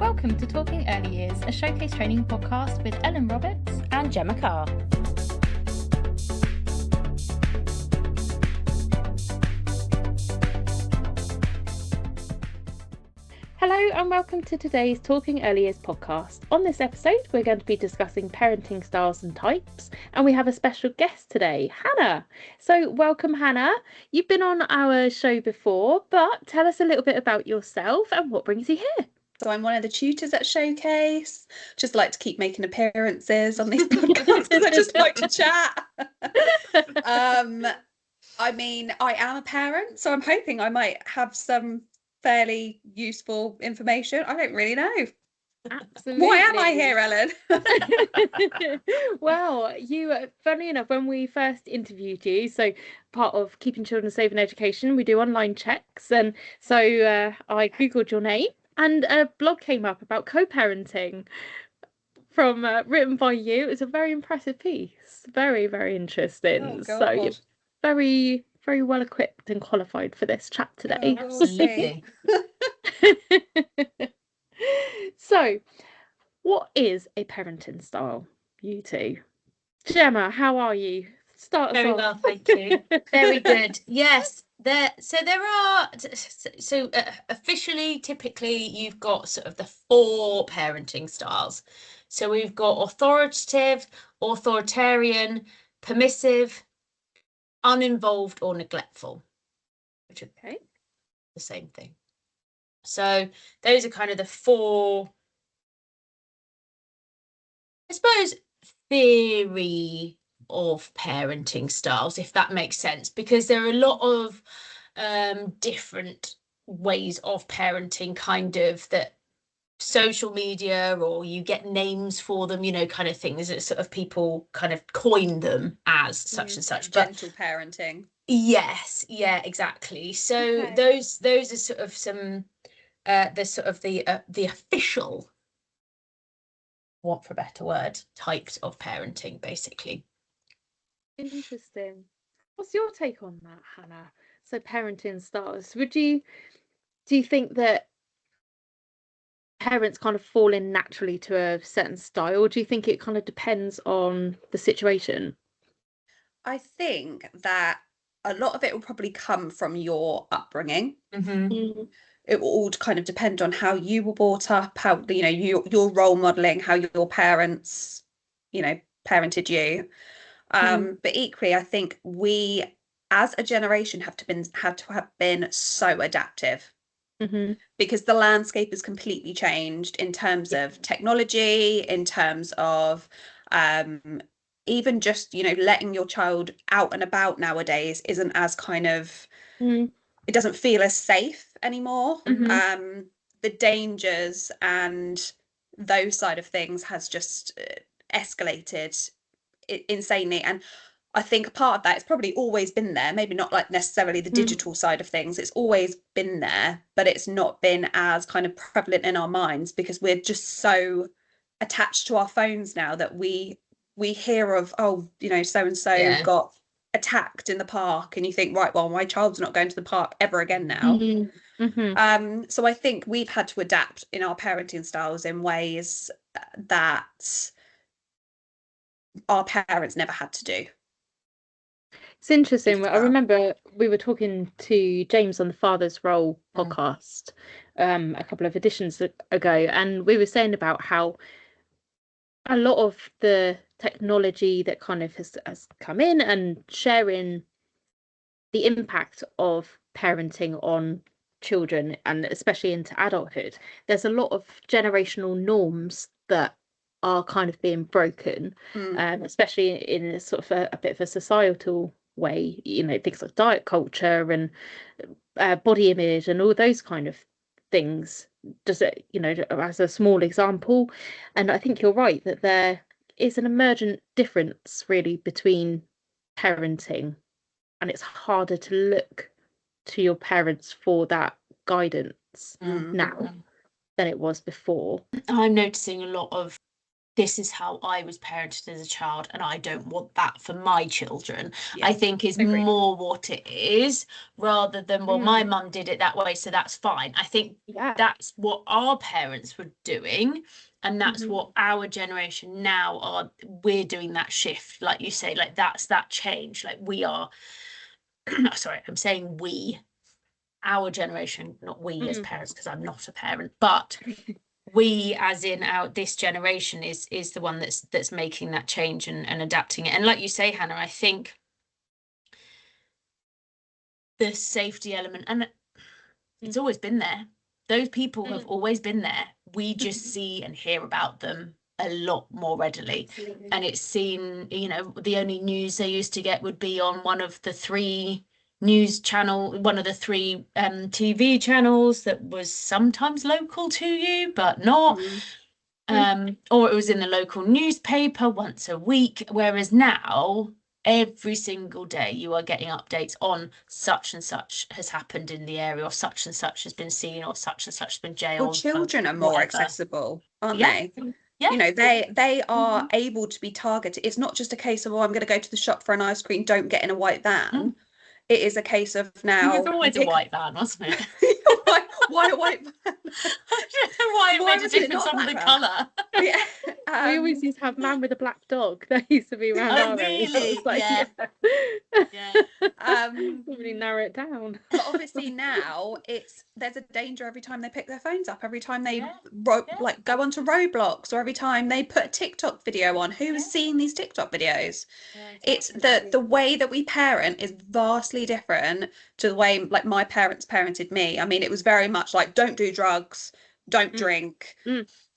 Welcome to Talking Early Years, a showcase training podcast with Ellen Roberts and Gemma Carr. Hello and welcome to today's Talking Early Years podcast. On this episode, we're going to be discussing parenting styles and types, and we have a special guest today, Hannah. So welcome, Hannah. You've been on our show before, but tell us a little bit about yourself and what brings you here. So I'm one of the tutors at Showcase. Just like to keep making appearances on these podcasts because I just like to chat. I mean, I am a parent, so I'm hoping I might have some fairly useful information. I don't really know. Absolutely. Why am I here, Ellen? Well, funnily enough, when we first interviewed you, so part of Keeping Children Safe in Education, we do online checks, and so I googled your name and a blog came up about co-parenting from written by you. It was a very impressive piece, very, very interesting. Oh, so God. you're very, very well equipped and qualified for this chat today. Oh, Absolutely. So, what is a parenting style, you two? Gemma, how are you? Start us Very off. well, thank you. Very good. Yes, officially, typically, you've got sort of the 4 parenting styles. So we've got authoritative, authoritarian, permissive, uninvolved, or neglectful, which are the same thing. So those are kind of the 4, I suppose, theory of parenting styles, if that makes sense, because there are a lot of different ways of parenting, kind of, that social media, or you get names for them, kind of things that sort of people kind of coin them as such and such. Gentle parenting. Yes, yeah, exactly. So those are sort of some the official, want for a better word, types of parenting, basically. Interesting. What's your take on that, Hannah? So parenting styles. Do you think that parents kind of fall in naturally to a certain style, or do you think it kind of depends on the situation? I think that a lot of it will probably come from your upbringing. Mm-hmm. It will all kind of depend on how you were brought up, how your role modeling, how your parents parented you. But equally, I think we as a generation had to have been so adaptive, because the landscape has completely changed in terms of technology, in terms of even just letting your child out and about nowadays isn't as kind of it doesn't feel as safe anymore. The dangers and those side of things has just escalated insanely, and I think part of that it's probably always been there, maybe not like necessarily the digital side of things, it's always been there, but it's not been as kind of prevalent in our minds because we're just so attached to our phones now that we hear of so and so got attacked in the park, and you think, right, well, my child's not going to the park ever again now. So I think we've had to adapt in our parenting styles in ways that our parents never had to do. It's interesting. I remember we were talking to James on the Father's Role podcast a couple of editions ago, and we were saying about how a lot of the technology that kind of has come in and sharing the impact of parenting on children, and especially into adulthood, there's a lot of generational norms that are kind of being broken, especially in a sort of a bit of a societal way, things like diet culture and body image and all those kind of things, just as a small example. And I think you're right that there is an emergent difference really between parenting, and it's harder to look to your parents for that guidance now than it was before. I'm noticing a lot of this is how I was parented as a child, and I don't want that for my children. Yeah, I think is agree. more what it is, rather than, well, my mum did it that way, so that's fine. I think that's what our parents were doing, and that's what our generation now are. We're doing that shift, like you say, like that's that change. Like we are, sorry, I'm saying we, our generation, not we as parents, because I'm not a parent, but we as in this generation is the one that's making that change and adapting it. And like you say, Hannah, I think the safety element, and it's always been there. Those people have always been there. We just see and hear about them a lot more readily. And it's seen, you know, the only news they used to get would be on one of the three TV channels that was sometimes local to you, but not. Or it was in the local newspaper once a week, whereas now every single day you are getting updates on such and such has happened in the area, or such and such has been seen, or such and such has been jailed. Well, children are more accessible, aren't they? Yeah. You know, they are able to be targeted. It's not just a case of, oh, I'm going to go to the shop for an ice cream, don't get in a white van. It is a case of now. It was always a white van, wasn't it? Why a white van? I don't know why it made a difference on the colour. We always used to have man with a black dog. That used to be around our area. Really? Like, Yeah. Really narrow it down. But obviously now there's a danger every time they pick their phones up, every time they like go onto Roblox, or every time they put a TikTok video on. Who is seeing these TikTok videos? It's the way that we parent is vastly different to the way like my parents parented me. I mean, it was very much like, don't do drugs, don't drink,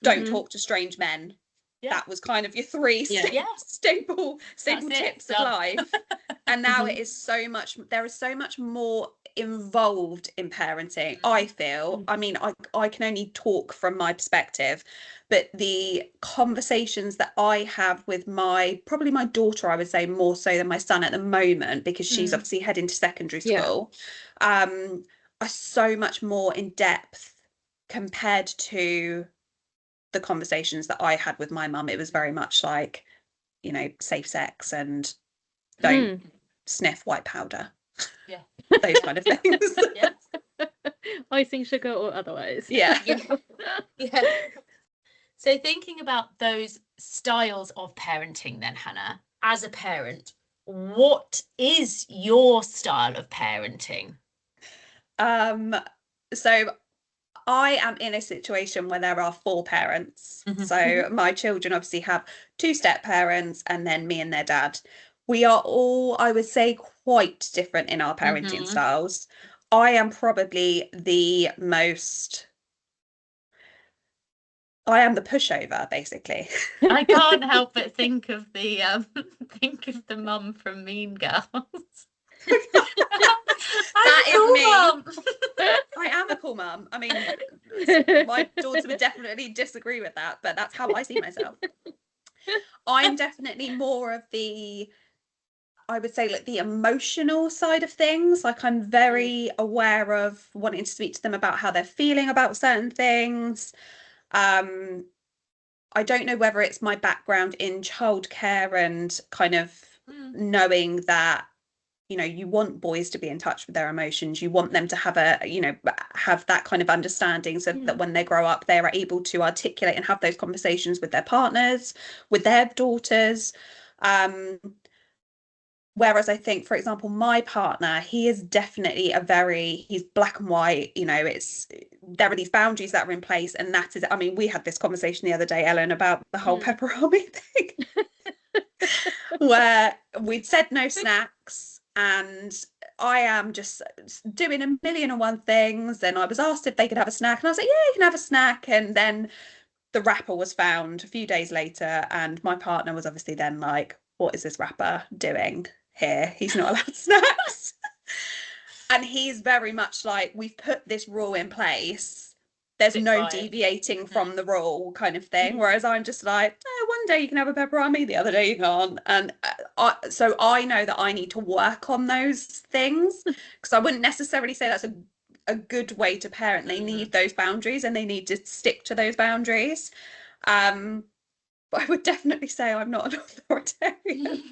don't talk to strange men. That was kind of your three staple tips of life. And now it is there is so much more involved in parenting, I feel. I mean, I can only talk from my perspective, but the conversations that I have with probably my daughter, I would say more so than my son at the moment, because she's obviously heading to secondary school, are so much more in depth compared to the conversations that I had with my mum. It was very much like, you know, safe sex and don't sniff white powder. Yeah. Those kind of things. Icing, sugar or otherwise. Yeah. So thinking about those styles of parenting then, Hannah, as a parent, what is your style of parenting? So I am in a situation where there are 4 parents. So my children obviously have 2 step parents and then me and their dad. We are all, I would say, quite different in our parenting styles. I am probably the pushover, basically. I can't help but think of the mum from Mean Girls. That is me. I am a cool mum. I mean, my daughter would definitely disagree with that, but that's how I see myself. I'm definitely more of I would say, like the emotional side of things. Like, I'm very aware of wanting to speak to them about how they're feeling about certain things. I don't know whether it's my background in childcare and kind of knowing that, you know, you want boys to be in touch with their emotions. You want them to have have that kind of understanding, so that when they grow up, they're able to articulate and have those conversations with their partners, with their daughters. Whereas I think, for example, my partner, he is definitely he's black and white, you know, there are these boundaries that are in place, and that is, I mean, we had this conversation the other day, Ellen, about the whole pepperoni thing, where we'd said no snacks, and I am just doing a million and one things, and I was asked if they could have a snack, and I was like, yeah, you can have a snack, and then the wrapper was found a few days later, and my partner was obviously then like, what is this wrapper doing here? He's not allowed snacks. And he's very much like, we've put this rule in place, there's no deviating from the rule, kind of thing. Whereas I'm just like, one day you can have a pepperoni, the other day you can't. And so I know that I need to work on those things, because I wouldn't necessarily say that's a good way to parent. They need those boundaries, and they need to stick to those boundaries. But but I would definitely say I'm not an authoritarian.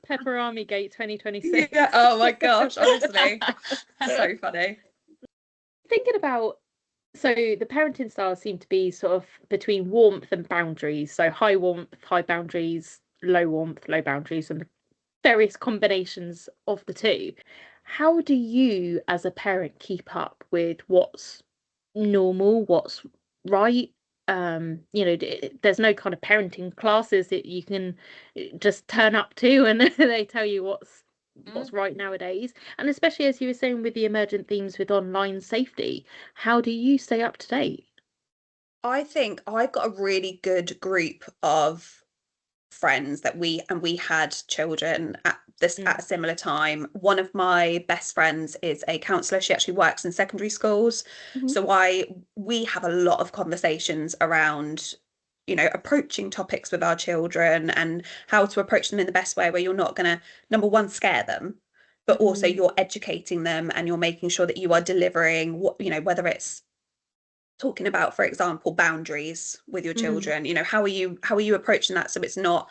Pepperami Gate 2026. Yeah. Oh my gosh, honestly, so funny. Thinking about, so the parenting styles seem to be sort of between warmth and boundaries. So high warmth, high boundaries, low warmth, low boundaries, and the various combinations of the two. How do you, as a parent, keep up with what's normal, what's right? There's no kind of parenting classes that you can just turn up to and they tell you what's right nowadays. And especially as you were saying with the emergent themes with online safety, how do you stay up to date? I think I've got a really good group of friends that we had children at a similar time. One of my best friends is a counsellor. She actually works in secondary schools. So we have a lot of conversations around, approaching topics with our children and how to approach them in the best way, where you're not going to, number one, scare them, but also you're educating them and you're making sure that you are delivering what, whether it's talking about, for example, boundaries with your children, how are you approaching that so it's not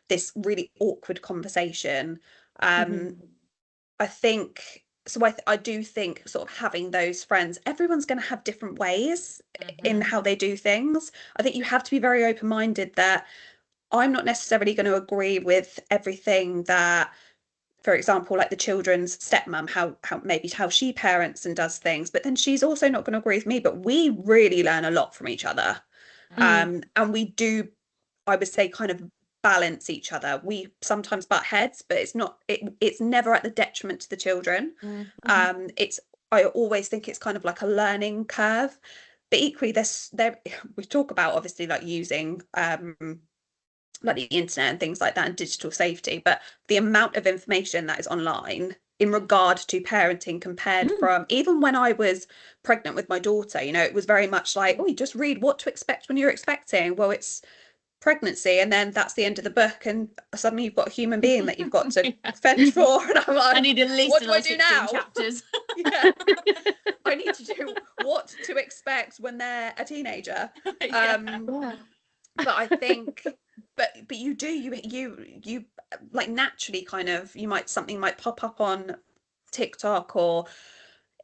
this really awkward conversation. I think so. I do think sort of having those friends, everyone's going to have different ways in how they do things. I think you have to be very open-minded that I'm not necessarily going to agree with everything that, for example, like the children's stepmom, how she parents and does things, but then she's also not going to agree with me. But we really learn a lot from each other. And we do, I would say, kind of balance each other. We sometimes butt heads, but it's never at the detriment to the children. I always think it's kind of like a learning curve, but equally we talk about obviously like using like the internet and things like that and digital safety, but the amount of information that is online in regard to parenting compared from even when I was pregnant with my daughter, it was very much like, oh, you just read what to expect when you're expecting. Well, it's pregnancy and then that's the end of the book, and suddenly you've got a human being that you've got to fend for, and I'm like, I need at least what do I do 16 now? chapters. Yeah. I need to do what to expect when they're a teenager. But I think but you like naturally kind of something might pop up on TikTok or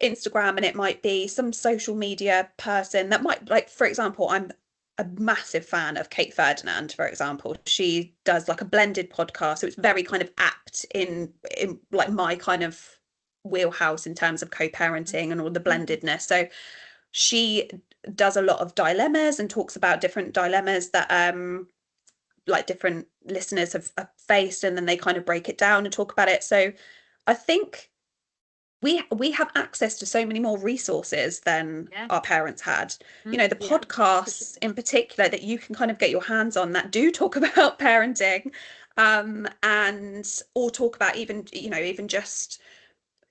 Instagram, and it might be some social media person that might, like, for example, I'm a massive fan of Kate Ferdinand, for example. She does like a blended podcast, so it's very kind of apt in like my kind of wheelhouse in terms of co-parenting and all the blendedness. So she does a lot of dilemmas and talks about different dilemmas that like different listeners have faced, and then they kind of break it down and talk about it. So I think we have access to so many more resources than our parents had. The podcasts in particular that you can kind of get your hands on that do talk about parenting, and or talk about even just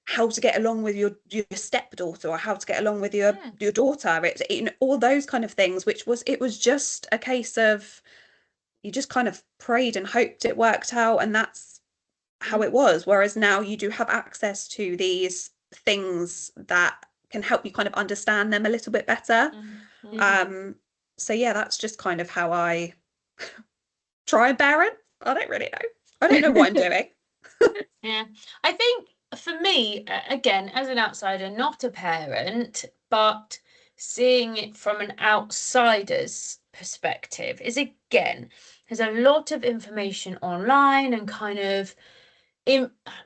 how to get along with your stepdaughter, or how to get along with your daughter. It's all those kind of things, it was just a case of you just kind of prayed and hoped it worked out, and that's how it was. Whereas now you do have access to these things that can help you kind of understand them a little bit better. So yeah, that's just kind of how I try and parent. I don't really know. I don't know what I'm doing. I think for me, again, as an outsider, not a parent, but seeing it from an outsider's perspective is, again, there's a lot of information online and kind of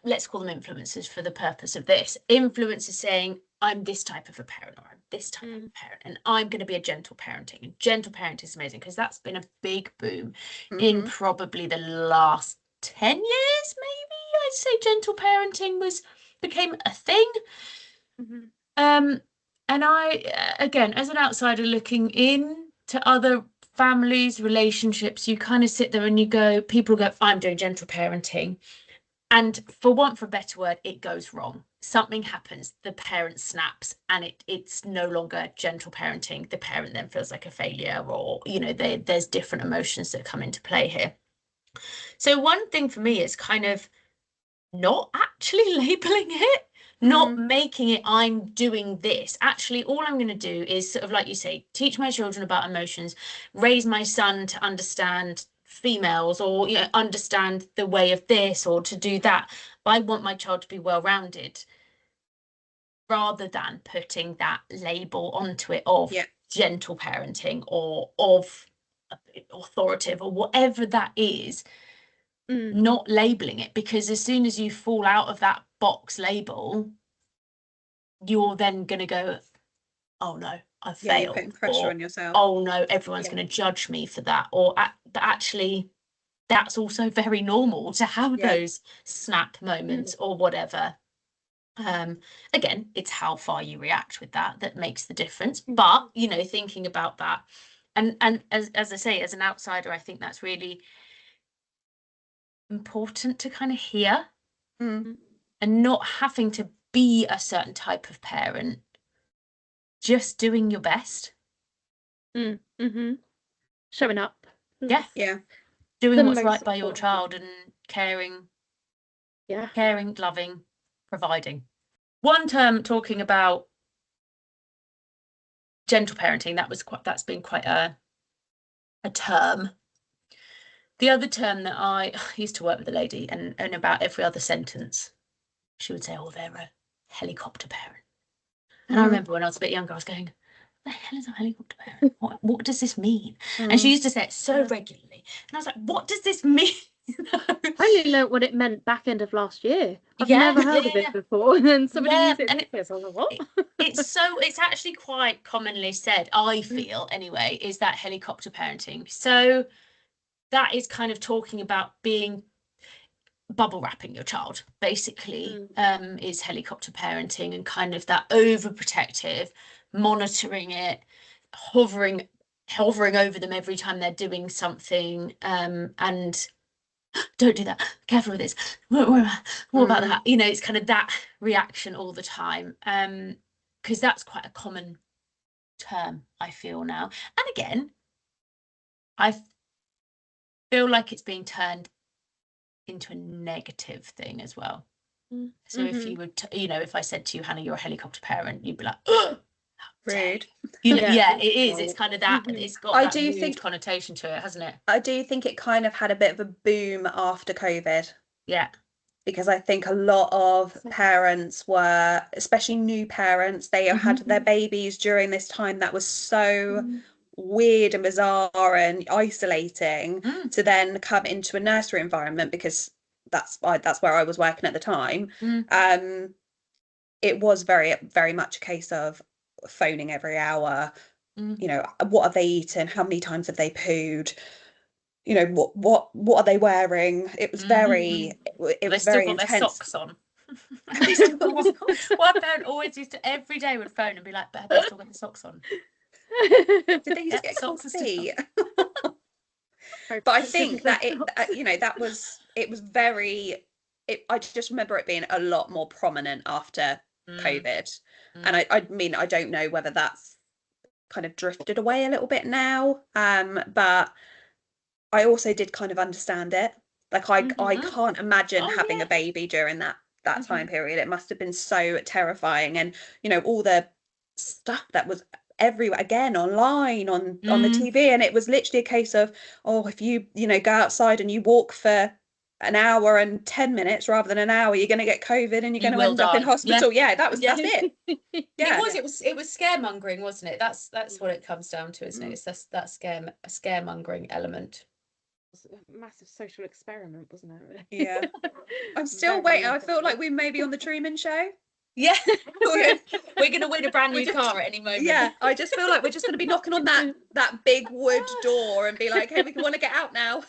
let's call them influencers for the purpose of this. Influencers saying, I'm this type of a parent, or I'm this type of a parent, and I'm going to be a gentle parenting. And gentle parenting is amazing, because that's been a big boom in probably the last 10 years, maybe. I'd say gentle parenting became a thing. And I, again, as an outsider looking in to other families, relationships, you kind of sit there and people go, I'm doing gentle parenting. And for want of a better word, it goes wrong. Something happens, the parent snaps, and it's no longer gentle parenting. The parent then feels like a failure, or, there's different emotions that come into play here. So one thing for me is kind of not actually labeling it, not making it I'm doing this. Actually, all I'm going to do is sort of, like you say, teach my children about emotions, raise my son to understand females, or understand the way of this, or to do that. But I want my child to be well-rounded, rather than putting that label onto it of gentle parenting or of authoritative or whatever that is. Not labeling it, because as soon as you fall out of that box label, you're then going to go, oh no, I failed. You're putting pressure on yourself. Oh no, everyone's going to judge me for that. Or but actually, that's also very normal to have those snap moments or whatever. Again, it's how far you react with that makes the difference. But thinking about that, and as I say, as an outsider, I think that's really important to kind of hear, and not having to be a certain type of parent, just doing your best. Showing up. Doing what's right by your child, and caring, loving, providing. One term talking about gentle parenting, that's been quite a term. The other term that I used to work with a lady, and about every other sentence she would say, oh, they're a helicopter parent. And I remember when I was a bit younger, I was going, what the hell is a helicopter parent? What does this mean? And she used to say it so regularly, and I was like, what does this mean? I only learnt what it meant back end of last year. I've never heard of it before, and somebody used it. And so I was like, what? It's actually quite commonly said, I feel anyway, is that helicopter parenting. So that is kind of talking about bubble wrapping your child, basically, is helicopter parenting, and kind of that overprotective, monitoring it, hovering over them every time they're doing something, and don't do that, careful with this, what about that, it's kind of that reaction all the time, because that's quite a common term, I feel now. And again, I feel like it's being turned into a negative thing as well. So if you would if I said to you, Hannah, you're a helicopter parent, you'd be like, rude. It is, it's kind of that, it's got that rude connotation to it, hasn't it? I do think it kind of had a bit of a boom after COVID, because I think a lot of parents were, especially new parents, they had their babies during this time that was so weird and bizarre and isolating, to then come into a nursery environment, because that's where I was working at the time. It was very, very much a case of phoning every hour, what have they eaten, how many times have they pooed, what are they wearing. It was very it was very intense. Their socks on. One parent always used to, every day would phone and be like, but have they still got the socks on? Did they used to get cold feet? But I think that it was very, I just remember it being a lot more prominent after COVID. And I mean, I don't know whether that's kind of drifted away a little bit now, but I also did kind of understand it. Like I can't imagine having a baby during that time period. It must have been so terrifying, and all the stuff that was everywhere, again, online, on the TV, and it was literally a case of, oh, if you go outside and you walk for an hour and 10 minutes rather than an hour, you're going to get COVID and you're going to end up in hospital. That's it. It was scaremongering, wasn't it? That's what it comes down to, isn't it? It's that scaremongering element. It was a massive social experiment, wasn't it? Yeah. I'm still waiting. I feel like we may be on the Truman Show. Yeah. We're going to win a brand new car at any moment. Yeah, I just feel like we're just going to be knocking on that big wood door and be like, hey, we want to get out now.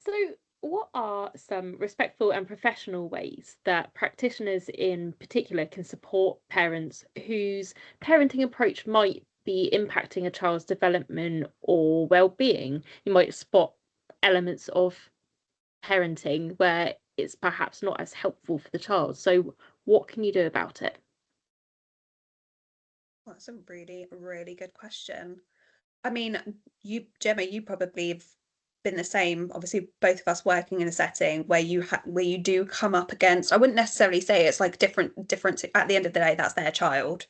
So what are some respectful and professional ways that practitioners in particular can support parents whose parenting approach might be impacting a child's development or well-being? You might spot elements of parenting where it's perhaps not as helpful for the child. So what can you do about it? Well, that's a really, really good question. I mean, Gemma, you probably have been the same, obviously both of us working in a setting where you do come up against, I wouldn't necessarily say it's like different at the end of the day, that's their child.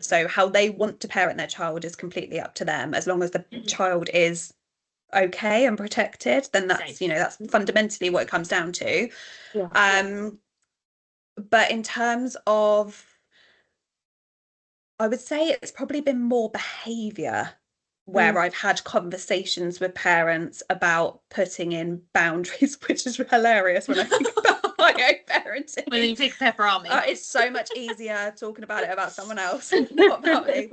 So how they want to parent their child is completely up to them. As long as the child is okay and protected, then that's that's fundamentally what it comes down to. But in terms of, I would say it's probably been more behaviour where I've had conversations with parents about putting in boundaries, which is hilarious when I think about my own parenting. When you think Pepper Army. It's so much easier talking about it about someone else, not about me.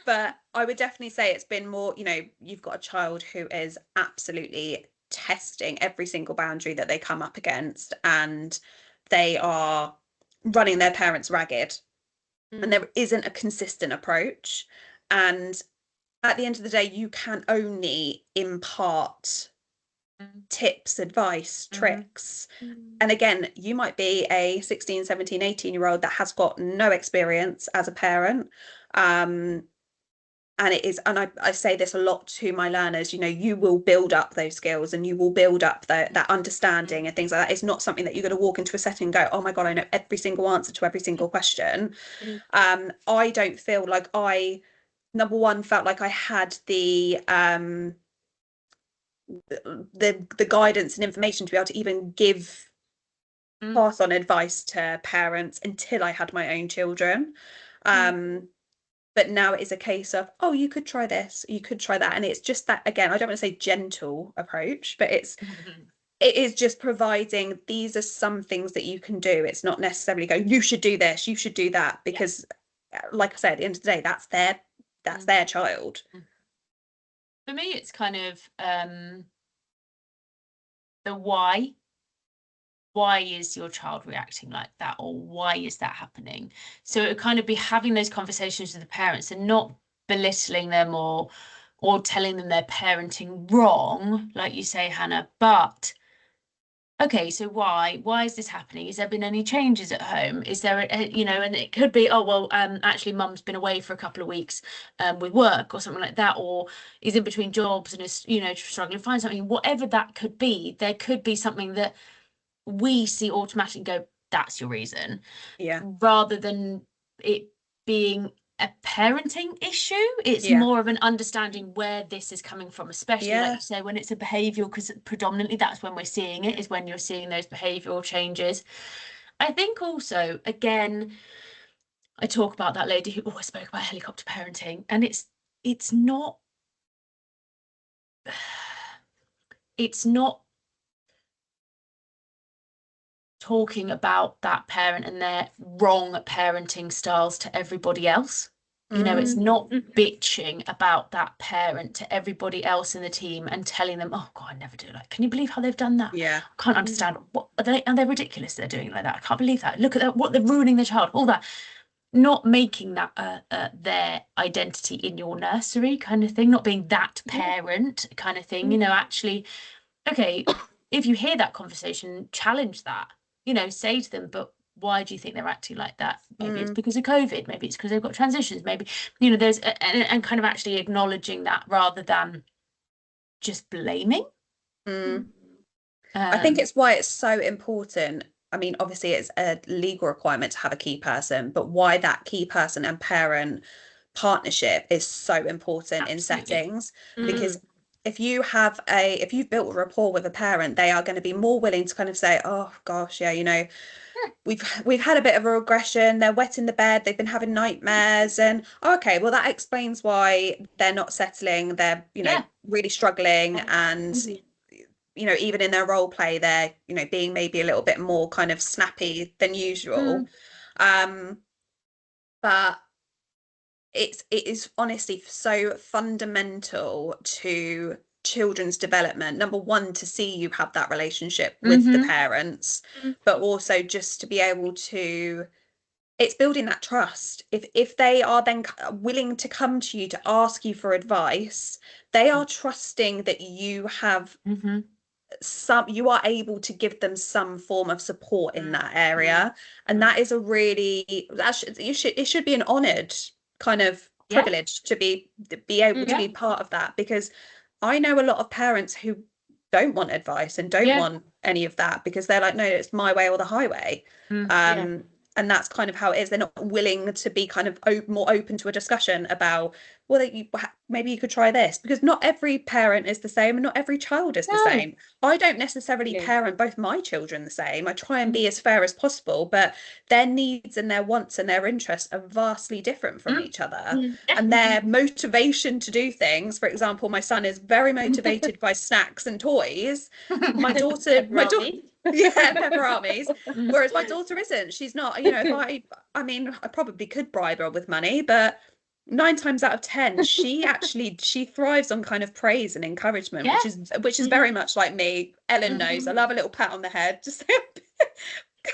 But I would definitely say it's been more, you've got a child who is absolutely testing every single boundary that they come up against, and they are running their parents ragged. And there isn't a consistent approach. And at the end of the day, you can only impart tips, advice, tricks. And again, you might be a 16, 17, 18-year-old that has got no experience as a parent. And it is, and I say this a lot to my learners, you will build up those skills and you will build up that understanding and things like that. It's not something that you're going to walk into a setting and go, oh my God, I know every single answer to every single question. I don't feel like number one, felt like I had the guidance and information to be able to even pass on advice to parents until I had my own children. But now it is a case of, oh, you could try this, you could try that. And it's just that, again, I don't want to say gentle approach, but it is just providing, these are some things that you can do. It's not necessarily go, you should do this, you should do that, because like I said, at the end of the day, that's their child. For me, it's kind of the why. Why is your child reacting like that, or why is that happening? So it would kind of be having those conversations with the parents and not belittling them or telling them they're parenting wrong, like you say, Hannah, but okay, so why is this happening? Has there been any changes at home? Is there and it could be, oh well, actually mum's been away for a couple of weeks with work or something like that, or is in between jobs and is struggling to find something. Whatever that could be, there could be something that we see automatically go, that's your reason, rather than it being a parenting issue. It's more of an understanding where this is coming from, especially like you say, when it's a behavioral, because predominantly that's when we're seeing it, is when you're seeing those behavioral changes. I think also, again, I talk about that lady who always spoke about helicopter parenting, and it's not talking about that parent and their wrong parenting styles to everybody else. It's not bitching about that parent to everybody else in the team and telling them, oh God, I never do that. Can you believe how they've done that? I can't understand. What are they ridiculous they're doing like that? I can't believe that. Look at that, what they're ruining their child, all that. Not making that their identity in your nursery kind of thing, not being that parent kind of thing. Actually, okay, if you hear that conversation, challenge that. Say to them, but why do you think they're acting like that? Maybe it's because of COVID, maybe it's because they've got transitions, maybe there's and kind of actually acknowledging that rather than just blaming. I think it's why it's so important. I mean, obviously it's a legal requirement to have a key person, but why that key person and parent partnership is so important in settings, because if you've built a rapport with a parent, they are going to be more willing to kind of say, oh gosh, we've had a bit of a regression, they're wet in the bed, they've been having nightmares, and okay, well that explains why they're not settling, they're really struggling, and even in their role play, they're being maybe a little bit more kind of snappy than usual. But it is honestly so fundamental to children's development. Number one, to see you have that relationship with the parents, but also just to be able to, it's building that trust. If they are then willing to come to you to ask you for advice, they are trusting that you have you are able to give them some form of support in that area. And that is a really, it should be an honoured kind of privilege to be able to be part of that, because I know a lot of parents who don't want advice and don't want any of that, because they're like, no, it's my way or the highway. And that's kind of how it is. They're not willing to be kind of more open to a discussion about, well, maybe you could try this, because not every parent is the same and not every child is the same. I don't necessarily parent both my children the same. I try and be as fair as possible, but their needs and their wants and their interests are vastly different from each other. And their motivation to do things, for example, my son is very motivated by snacks and toys. My daughter yeah, pepper armies. Whereas my daughter isn't. She's not, you know, if I mean, I probably could bribe her with money, but 9 times out of 10, she thrives on kind of praise and encouragement, which is very much like me. Ellen knows I love a little pat on the head. Just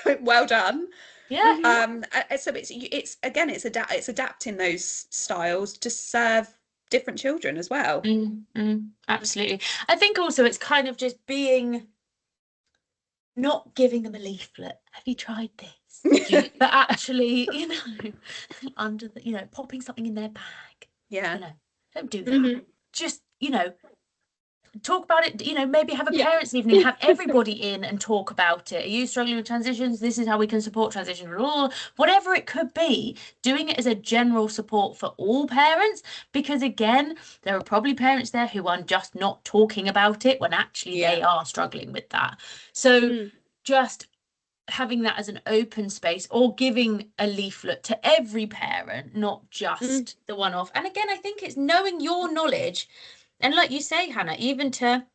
say, well done. So it's again, it's adapting those styles to serve different children as well. Absolutely. I think also it's kind of just being, not giving them a leaflet, have you tried this? But actually, you know, under the, you know, popping something in their bag. You know, don't do that. Just, you know, talk about it, you know, maybe have a parents' evening, have everybody in and talk about it. Are you struggling with transitions? This is how we can support transition. Whatever it could be, doing it as a general support for all parents, because again, there are probably parents there who are just not talking about it when actually they are struggling with that. So just having that as an open space, or giving a leaflet to every parent, not just the one off. And again, I think it's knowing your knowledge. And like you say, Hannah, even to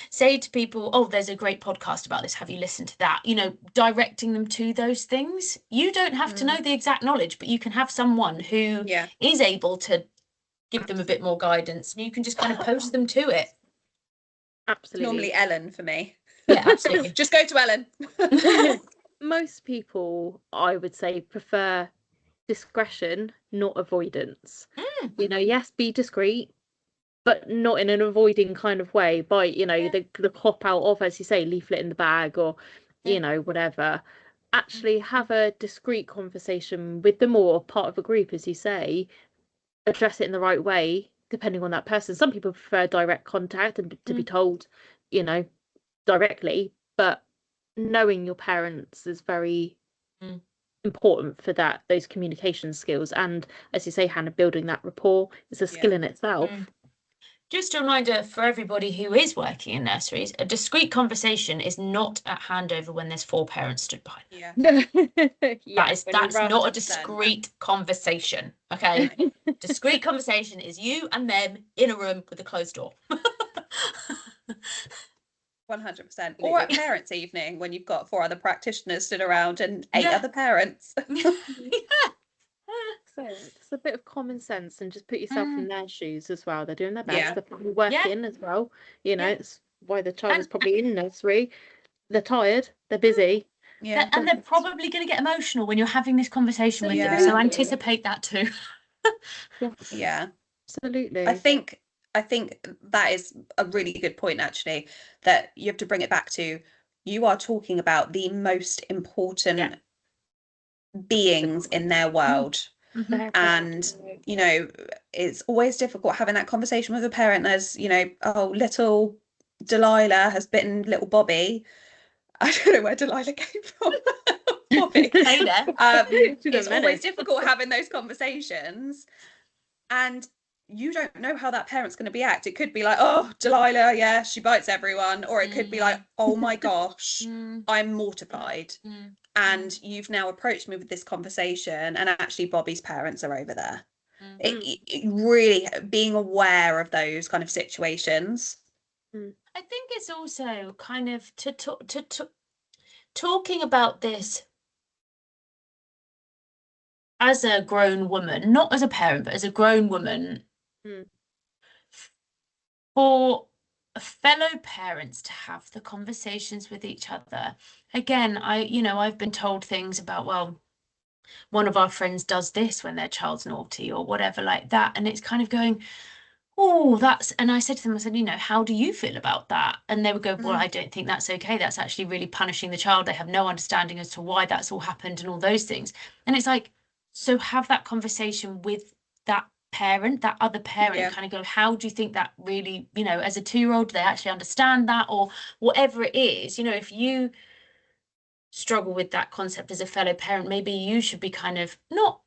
say to people, oh, there's a great podcast about this, have you listened to that? You know, directing them to those things. You don't have to know the exact knowledge, but you can have someone who is able to give them a bit more guidance, and you can just kind of post them to it. Absolutely. Normally Ellen for me. Yeah, absolutely. Just go to Ellen. Most people, I would say, prefer discretion, not avoidance. You know, yes, be discreet, but not in an avoiding kind of way, by, you know, the cop out of, as you say, leaflet in the bag, or you know, whatever. Actually have a discreet conversation with them, or part of a group, as you say, address it in the right way depending on that person. Some people prefer direct contact and to be told, you know, directly, but knowing your parents is very important for that, those communication skills. And as you say, Hannah, building that rapport is a skill in itself. Just a reminder for everybody who is working in nurseries, a discreet conversation is not at handover when there's 4 parents stood by. That's not a discreet conversation. Okay. Discreet conversation is you and them in a room with a closed door. 100%. Or at parents' evening, when you've got 4 other practitioners stood around and 8 other parents. So it's a bit of common sense, and just put yourself in their shoes as well. They're doing their best. They're probably working as well. You know, it's why the child is probably in nursery. They're tired. They're busy. And they're probably going to get emotional when you're having this conversation with them. So anticipate that too. Absolutely. I think that is a really good point, actually, that you have to bring it back to, you are talking about the most important beings in their world. And you know, it's always difficult having that conversation with a parent. There's, you know, oh, little Delilah has bitten little Bobby. I don't know where Delilah came from. Bobby. It's always difficult having those conversations, and you don't know how that parent's going to react. It could be like, oh, Delilah, yeah, she bites everyone, or it could be like, oh my gosh, I'm mortified. And you've now approached me with this conversation, and actually Bobby's parents are over there. It really being aware of those kind of situations. I think it's also kind of talking about this as a grown woman, not as a parent, but as a grown woman, for fellow parents to have the conversations with each other. Again, I've been told things about, well, one of our friends does this when their child's naughty or whatever like that, and it's kind of going, oh, and I said to them, I said, you know, how do you feel about that? And they would go, well, I don't think that's okay. That's actually really punishing the child. They have no understanding as to why that's all happened and all those things. And it's like, so have that conversation with that parent, that other parent, and kind of go, how do you think that really, you know, as a 2-year-old, do they actually understand that, or whatever it is, you know, if you struggle with that concept as a fellow parent, maybe you should be kind of not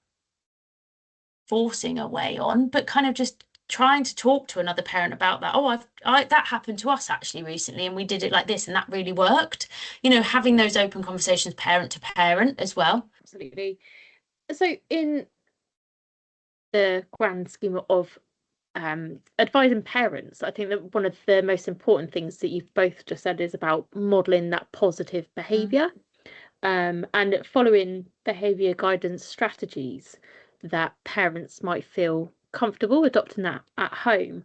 forcing a way on, but kind of just trying to talk to another parent about that. Oh, that happened to us actually recently, and we did it like this, and that really worked. You know, having those open conversations, parent to parent as well. Absolutely. So in the grand scheme of advising parents, I think that one of the most important things that you've both just said is about modelling that positive behaviour, and following behaviour guidance strategies that parents might feel comfortable adopting that at home.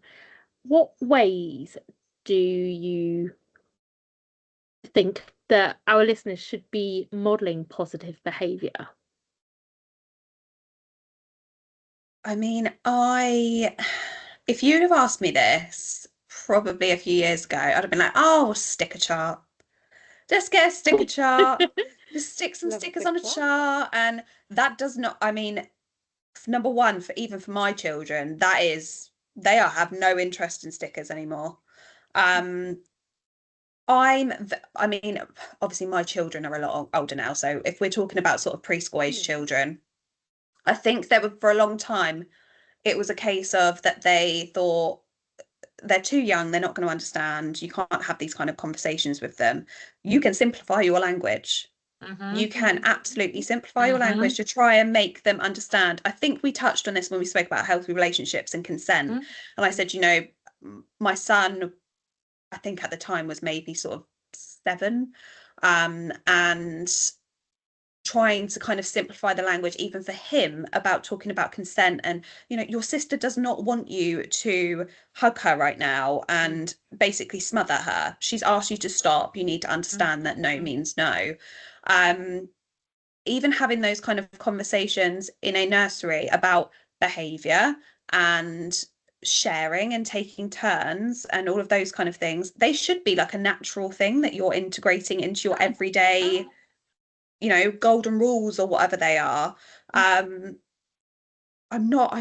What ways do you think that our listeners should be modelling positive behaviour? I mean, if you'd have asked me this probably a few years ago, I'd have been like, oh, sticker chart. Just get a sticker chart. Just stick some stickers on a chart. And that does not, I mean, number one, even for my children, they have no interest in stickers anymore. I mean, obviously my children are a lot older now. So if we're talking about sort of preschool age children, I think there were, for a long time, it was a case of that they thought they're too young, they're not going to understand, you can't have these kind of conversations with them. You can simplify your language. You can absolutely simplify your language to try and make them understand. I think we touched on this when we spoke about healthy relationships and consent. And I said, you know, my son, I think at the time was maybe sort of 7, and trying to kind of simplify the language even for him about talking about consent. And, you know, your sister does not want you to hug her right now and basically smother her. She's asked you to stop. You need to understand that no means no. Even having those kind of conversations in a nursery about behaviour and sharing and taking turns and all of those kind of things, they should be like a natural thing that you're integrating into your everyday, you know, golden rules or whatever they are. I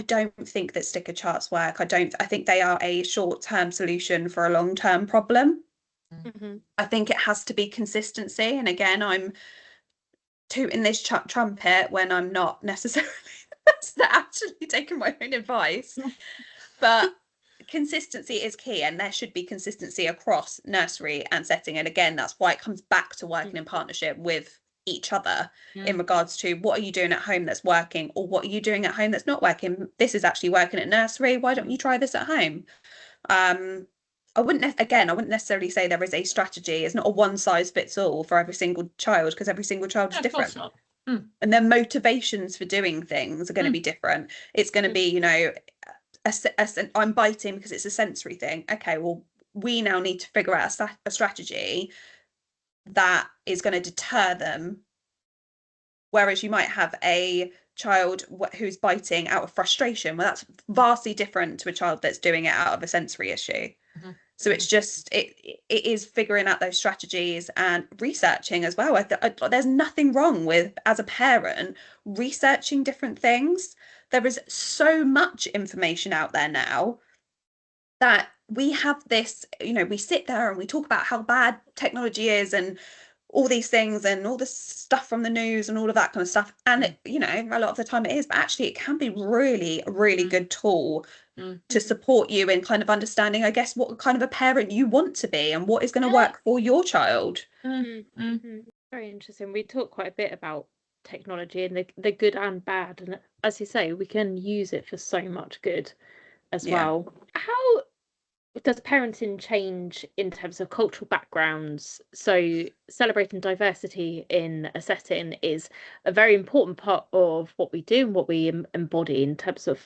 don't think that sticker charts work. I think they are a short-term solution for a long-term problem. I think it has to be consistency. And again, I'm tooting this trumpet when I'm not necessarily actually taking my own advice. But consistency is key, and there should be consistency across nursery and setting. And again, that's why it comes back to working in partnership with each other in regards to what are you doing at home that's working, or what are you doing at home that's not working. This is actually working at nursery, why don't you try this at home? I wouldn't necessarily say there is a strategy. It's not a one size fits all for every single child, because every single child is different, and their motivations for doing things are going to be different. It's going to be, you know, I'm biting because it's a sensory thing. Okay, well, we now need to figure out a strategy that is going to deter them. Whereas you might have a child who's biting out of frustration. Well, that's vastly different to a child that's doing it out of a sensory issue. So it's just, it is figuring out those strategies and researching as well. There's nothing wrong with, as a parent, researching different things. There is so much information out there now that we have this, you know, we sit there and we talk about how bad technology is and all these things and all this stuff from the news and all of that kind of stuff. And it, you know, a lot of the time it is, but actually it can be really, really good tool to support you in kind of understanding, I guess, what kind of a parent you want to be and what is going to work for your child. Very interesting. We talk quite a bit about technology and the good and bad, and as you say, we can use it for so much good as well. How does parenting change in terms of cultural backgrounds? So celebrating diversity in a setting is a very important part of what we do and what we embody in terms of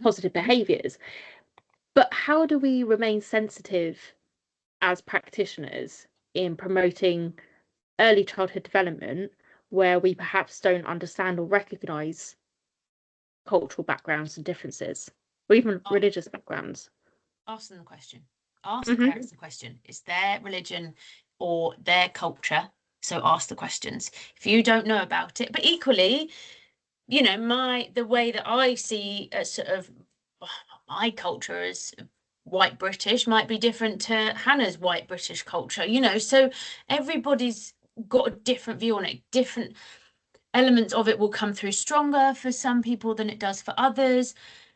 positive behaviours. But how do we remain sensitive as practitioners in promoting early childhood development where we perhaps don't understand or recognise cultural backgrounds and differences, or even religious backgrounds? Ask them the question. Ask the parents the question. It's their religion or their culture. So ask the questions. If you don't know about it, but equally, you know, the way that I see a sort of my culture as white British might be different to Hannah's white British culture, you know, so everybody's got a different view on it. Different elements of it will come through stronger for some people than it does for others.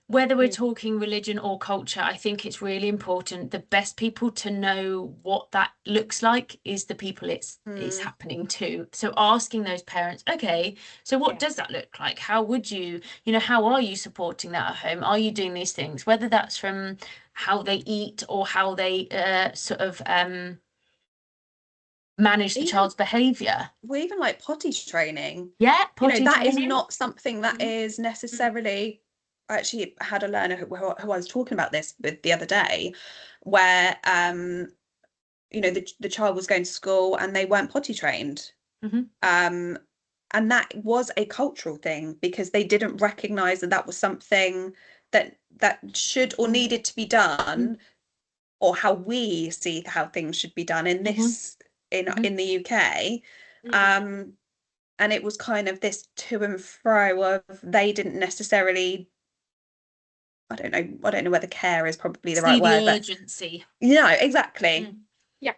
Whether we're talking religion or culture, I think it's really important. The best people to know what that looks like is the people it's happening to. So asking those parents, okay, so what does that look like? How would you, you know, how are you supporting that at home? Are you doing these things? Whether that's from how they eat or how they sort of manage the child's behaviour. Well, even like potty training. Yeah, potty training. That is training. not something that is necessarily. I actually had a learner who I was talking about this with the other day, where you know, the child was going to school and they weren't potty trained. And that was a cultural thing because they didn't recognize that was something that should or needed to be done, or how we see how things should be done in this in the UK. And it was kind of this to and fro of they didn't necessarily, I don't know whether care is probably the right word, but urgency. Yeah, exactly. Yeah.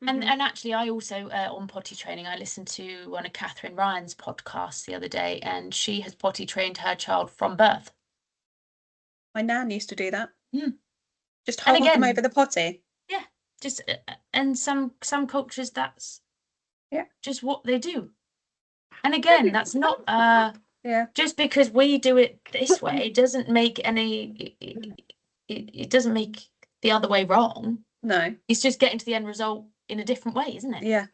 And actually I also on potty training, I listened to one of Catherine Ryan's podcasts the other day, and she has potty trained her child from birth. My nan used to do that. Just hold them over the potty. Yeah, just and some cultures that's just what they do. And again, that's not just because we do it this way doesn't make any it doesn't make the other way wrong. No, it's just getting to the end result in a different way, isn't it? Yeah.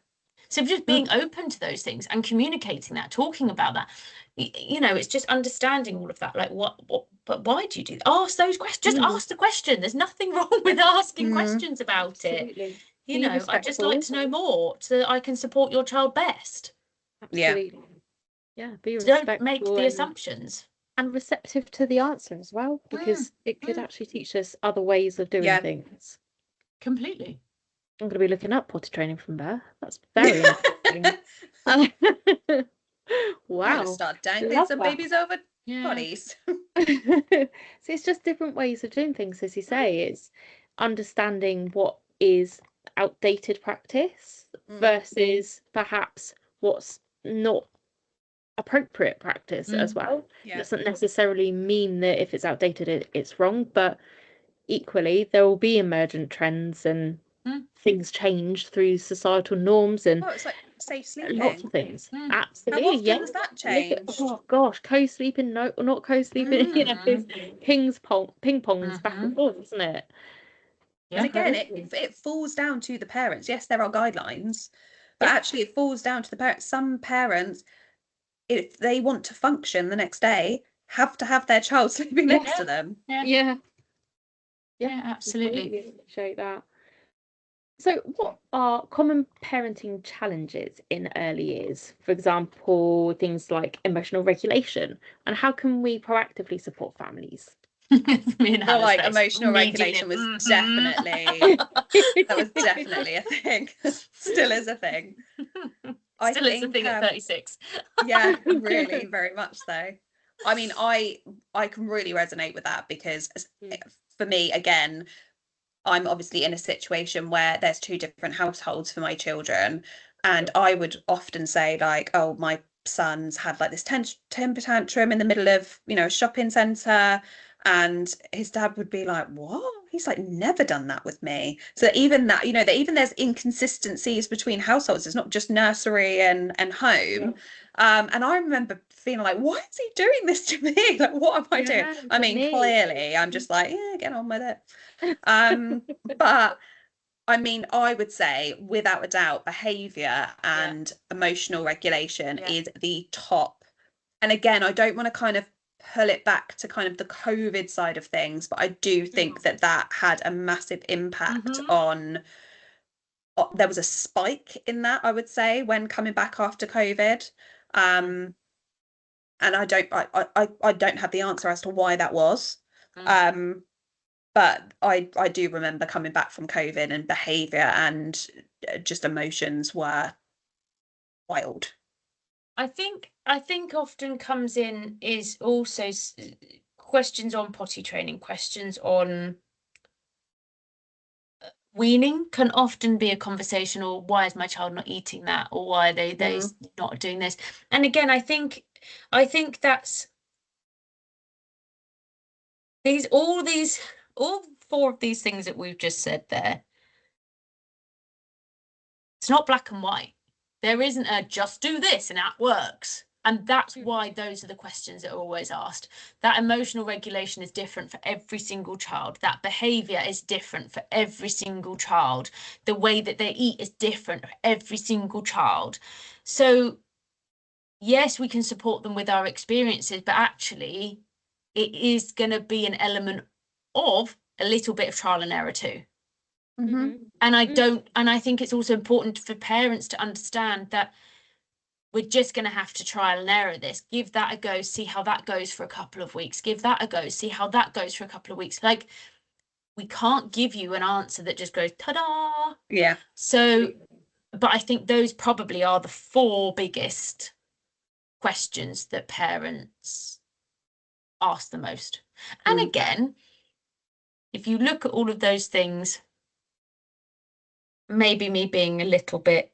So just being open to those things and communicating that, talking about that, you know, it's just understanding all of that. Like what but why do you do that? Ask those questions. Just ask the question. There's nothing wrong with asking questions about it. You know, I'd just like to know more so that I can support your child best. Absolutely. Yeah, be respectful. Don't make the assumptions. And receptive to the answer as well, because it could actually teach us other ways of doing things. Completely. I'm going to be looking up potty training from there. That's very interesting. Wow. Start dangling some babies over bodies. So it's just different ways of doing things, as you say. It's understanding what is outdated practice versus perhaps what's not appropriate practice as well. It doesn't necessarily mean that if it's outdated it's wrong, but equally there will be emergent trends and things change through societal norms and it's like safe sleeping, lots of things. Absolutely. How often has that changed? Oh gosh, co-sleeping, no, not co-sleeping. You know, ping pongs back and forth, isn't it? And again, it falls down to the parents. Yes, there are guidelines, but actually it falls down to the parents. Some parents, if they want to function the next day, have to have their child sleeping next to them. Yeah, absolutely. Appreciate that. So what are common parenting challenges in early years? For example, things like emotional regulation, and how can we proactively support families? Emotional regulation was definitely a thing. Still is a thing. Still is a thing at 36. Yeah, really, very much so. I mean, I can really resonate with that because for me, again, I'm obviously in a situation where there's two different households for my children, and I would often say like, oh, my son's had like this temper tantrum in the middle of, you know, a shopping centre, and his dad would be like, what? He's like never done that with me. So even that, you know, that even there's inconsistencies between households. It's not just nursery and home. And I remember feeling like, why is he doing this to me? Like, what am I doing? I mean, clearly I'm just like, get on with it. But I mean, I would say without a doubt, behaviour and emotional regulation is the top. And again, I don't want to kind of pull it back to kind of the COVID side of things, but I do think that had a massive impact on. There was a spike in that, I would say, when coming back after COVID. And I don't have the answer as to why that was. But I do remember coming back from COVID and behaviour and just emotions were wild. I think I think often comes in is also questions on potty training, questions on weaning can often be a conversation, or why is my child not eating that, or why are they not doing this. And again, I think that's all four of these things that we've just said there. It's not black and white. There isn't a just do this and that works. And that's why those are the questions that are always asked. That emotional regulation is different for every single child. That behaviour is different for every single child. The way that they eat is different for every single child. So yes, we can support them with our experiences, but actually it is going to be an element of a little bit of trial and error too. And I think it's also important for parents to understand that we're just going to have to trial and error this. Give that a go, see how that goes for a couple of weeks. Give that a go, see how that goes for a couple of weeks. Like, we can't give you an answer that just goes ta-da. Yeah. So, but I think those probably are the four biggest questions that parents ask the most. And again, if you look at all of those things, maybe me being a little bit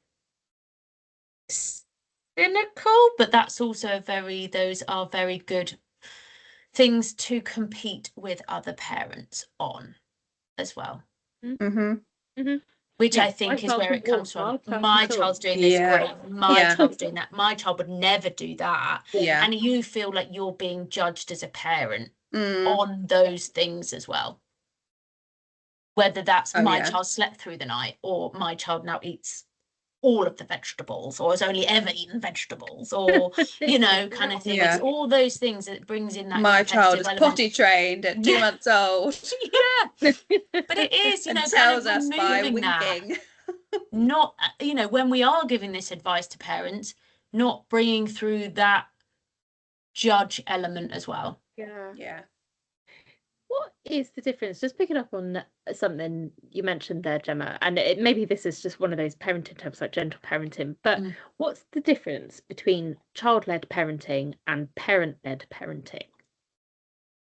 cynical, but that's also those are very good things to compete with other parents on as well. Which I think is where it comes from. My child's doing this, great. My child's doing that. My child would never do that. And you feel like you're being judged as a parent on those things as well. Whether that's my child slept through the night, or my child now eats all of the vegetables, or has only ever eaten vegetables, or kind of thing. It's all those things that brings in that. My child is potty trained at 2 months old. But it is, and tells us by winking. Not, when we are giving this advice to parents, not bringing through that judge element as well. Yeah. What is the difference? Just picking up on something you mentioned there, Gemma, and maybe this is just one of those parenting terms like gentle parenting, but what's the difference between child-led parenting and parent-led parenting?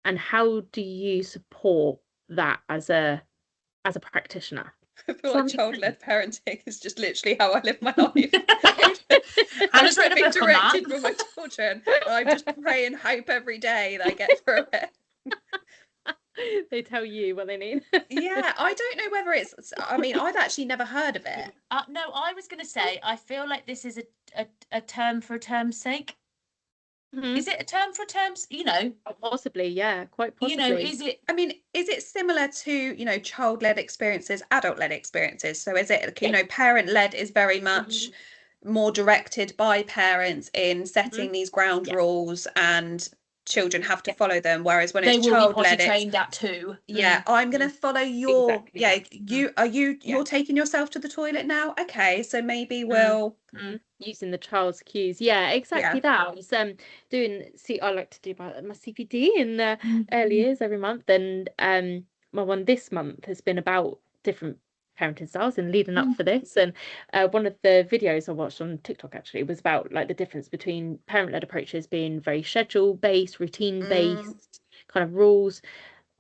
And how do you support that as a practitioner? I feel like child-led parenting is just literally how I live my life. I'm just writing a book on that. For my children. I just pray and hope every day that I get through it. They tell you what they need. Yeah, I don't know whether it's, I'd actually never heard of it. No, I was going to say, I feel like this is a term for a term's sake. Is it a term for a term's, Possibly, yeah, quite possibly. Is it? Is it similar to, child-led experiences, adult-led experiences? So is it, parent-led is very much more directed by parents in setting these ground rules, and children have to follow them, whereas when it's child-led, it's trained at too. I'm going to follow your you're taking yourself to the toilet now, okay, so maybe we'll using the child's cues. Exactly that. I was I like to do my CPD in the early years every month, and my one this month has been about different parenting styles and leading up for this, and one of the videos I watched on TikTok actually was about like the difference between parent-led approaches being very schedule based, routine based kind of rules,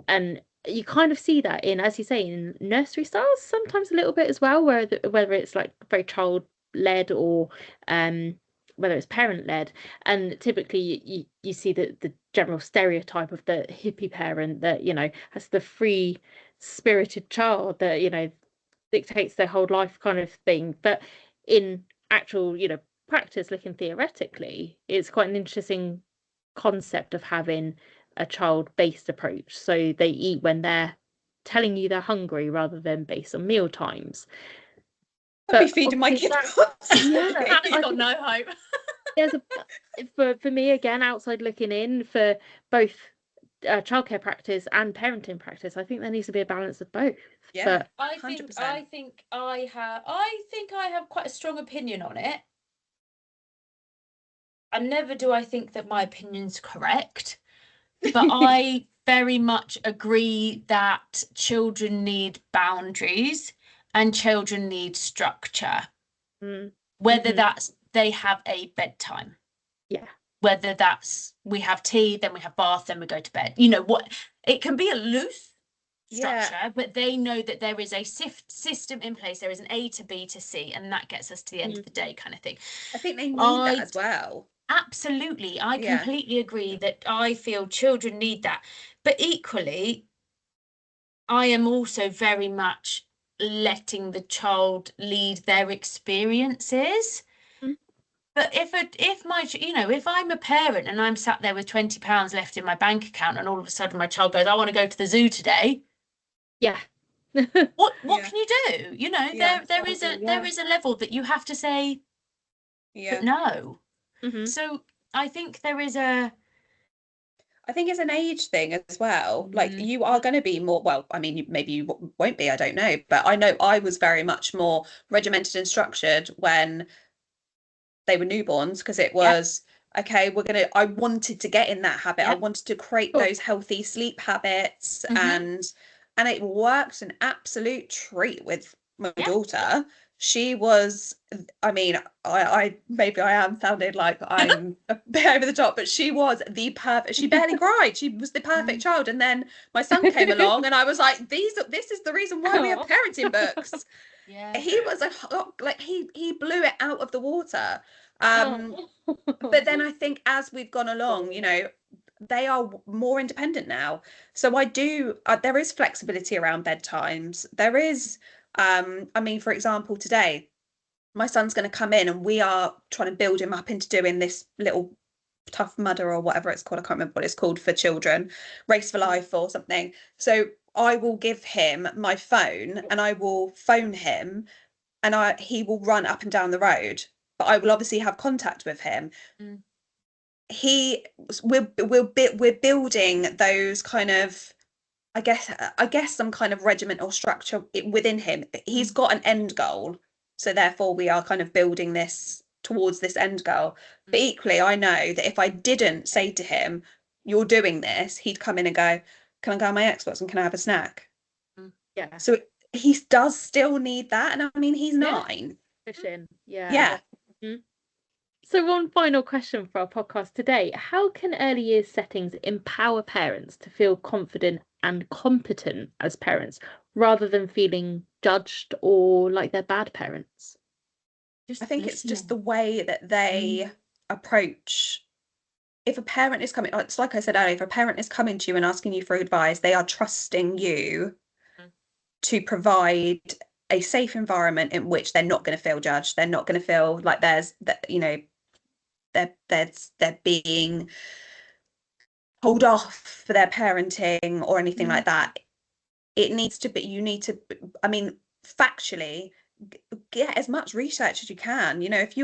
and you kind of see that in, as you say, in nursery styles sometimes a little bit as well, whether it's like very child-led or whether it's parent-led, and typically you see the general stereotype of the hippie parent that has the free spirited child that dictates their whole life kind of thing. But in actual practice, looking theoretically, it's quite an interesting concept of having a child-based approach, so they eat when they're telling you they're hungry rather than based on meal times. I'll be feeding my kids. I've got no hope. For me, again, outside looking in, for both childcare practice and parenting practice, I think there needs to be a balance of both. But I think I have quite a strong opinion on it, and never do I think that my opinion's correct, but I very much agree that children need boundaries and children need structure, whether that's they have a bedtime, Yeah. Whether that's we have tea, then we have bath, then we go to bed. You know what? It can be a loose structure, but they know that there is a system in place. There is an A to B to C, and that gets us to the end of the day, kind of thing. I think they need that as well. Absolutely. I completely agree that I feel children need that. But equally, I am also very much letting the child lead their experiences. But if I'm a parent and I'm sat there with £20 left in my bank account, and all of a sudden my child goes, I want to go to the zoo today. Yeah. What can you do? You know, there is a level that you have to say but no. So I think I think it's an age thing as well. Like, you are going to be more, well, I mean, maybe you won't be, I don't know. But I know I was very much more regimented and structured when they were newborns, because it was, okay, I wanted to get in that habit. I wanted to create those healthy sleep habits, and it worked an absolute treat with my daughter. She was, I mean, I maybe I am sounding like I'm a bit over the top, but she was the perfect, she barely cried. She was the perfect child. And then my son came along and I was like, this is the reason why we have parenting books. He was like he blew it out of the water. But then I think as we've gone along, you know, they are more independent now. So I do, there is flexibility around bedtimes. There is, I mean, for example, today, my son's going to come in and we are trying to build him up into doing this little Tough Mudder or whatever it's called. I can't remember what it's called for children, Race for Life or something. So I will give him my phone and I will phone him, and he will run up and down the road, but I will obviously have contact with him. We're building those kind of, I guess some kind of regiment or structure within him. He's got an end goal, so therefore we are kind of building this towards this end goal. But equally, I know that if I didn't say to him, you're doing this, he'd come in and go, can I go on my Xbox and can I have a snack? Yeah. So he does still need that. And I mean, he's 9. Fishing. Yeah. So one final question for our podcast today. How can early years settings empower parents to feel confident and competent as parents, rather than feeling judged or like they're bad parents? I think it's just the way that they approach. If a parent is coming, it's like I said earlier, if a parent is coming to you and asking you for advice, they are trusting you to provide a safe environment in which they're not going to feel judged. They're not going to feel like there's that, you know, they're being told off for their parenting or anything like that. It needs to be, you need to, I mean, factually get as much research as you can. You know, if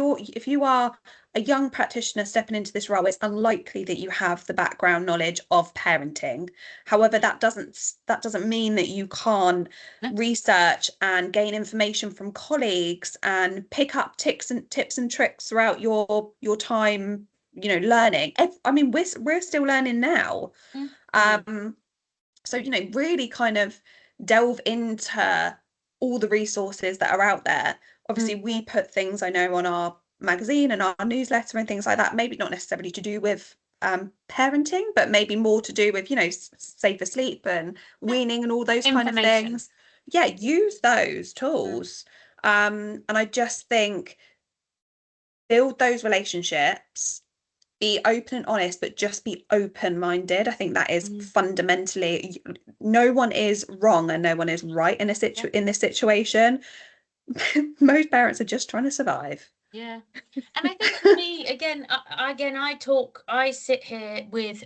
you are a young practitioner stepping into this role, it's unlikely that you have the background knowledge of parenting. However, that doesn't mean that you can't research and gain information from colleagues and pick up tips and tricks throughout your time, you know, learning. I mean, we're still learning now. So, you know, really kind of delve into all the resources that are out there. Obviously, we put things, I know, on our magazine and our newsletter and things like that, maybe not necessarily to do with parenting, but maybe more to do with, you know, safer sleep and weaning and all those kind of things. Yeah, use those tools. And I just think build those relationships, be open and honest, but just be open-minded. I think that is fundamentally, no one is wrong and no one is right in in this situation. Most parents are just trying to survive. And I think for me, again, I sit here with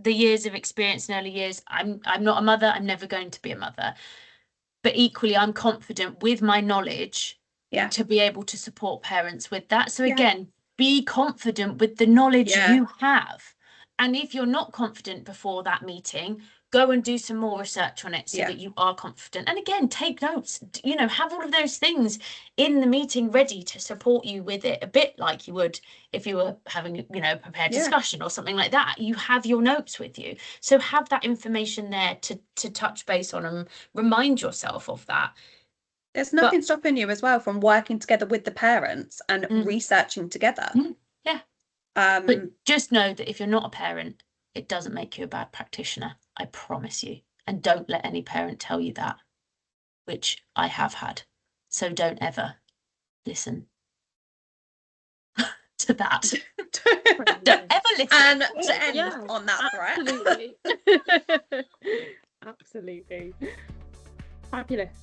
the years of experience in early years. I'm not a mother, I'm never going to be a mother, but equally I'm confident with my knowledge to be able to support parents with that. So again, be confident with the knowledge you have. And if you're not confident before that meeting, go and do some more research on it so that you are confident. And again, take notes, you know, have all of those things in the meeting ready to support you with it, a bit like you would if you were having, you know, prepared discussion or something like that. You have your notes with you. So have that information there to touch base on and remind yourself of that. There's nothing stopping you as well from working together with the parents and researching together. But just know that if you're not a parent, it doesn't make you a bad practitioner. I promise you. And don't let any parent tell you that, which I have had. So don't ever listen to that. Don't ever listen. And to end on that threat. Absolutely. Absolutely. Fabulous.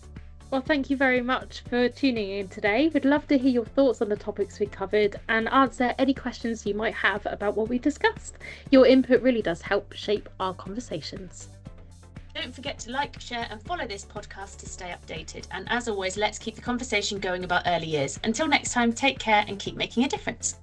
Well, thank you very much for tuning in today. We'd love to hear your thoughts on the topics we covered and answer any questions you might have about what we discussed. Your input really does help shape our conversations. Don't forget to like, share and follow this podcast to stay updated. And as always, let's keep the conversation going about early years. Until next time, take care and keep making a difference.